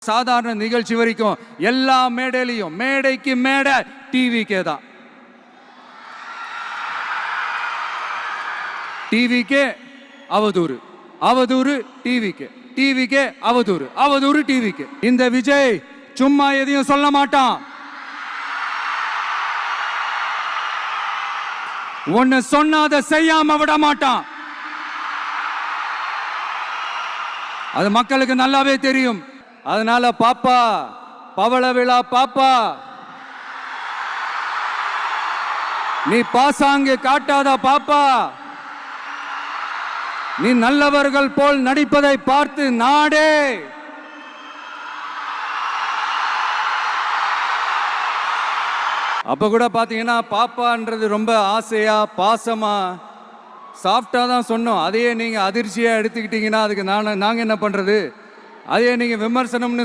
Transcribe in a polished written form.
சாதாரண நிகழ்ச்சி வரைக்கும் எல்லா மேடையிலையும் மேடைக்கு மேடை டிவிக்கே தான். டிவிக்கே அவதூறு, அவதூறு டிவிக்கே, டிவிக்கே அவதூறு, அவதூறு டிவிக்கே. இந்த விஜய் சும்மா எதையும் சொல்ல மாட்டான். ஒன்னு சொன்னா அதை செய்யாம விட மாட்டான். அது மக்களுக்கு நல்லாவே தெரியும். அதனால பாப்பா, பவள விழா பாப்பா, நீ பாசாங்கு காட்டாத பாப்பா. நீ நல்லவர்கள் போல் நடிப்பதை பார்த்து நாடே அப்ப கூட பாத்தீங்கன்னா பாப்பான்றது ரொம்ப ஆசையா பாசமா சாஃப்டா தான் சொன்னோம். அதையே நீங்க அதிர்ச்சியா எடுத்துக்கிட்டீங்கன்னா அதுக்கு நாங்க என்ன பண்றது? அதையே நீங்க விமர்சனம்னு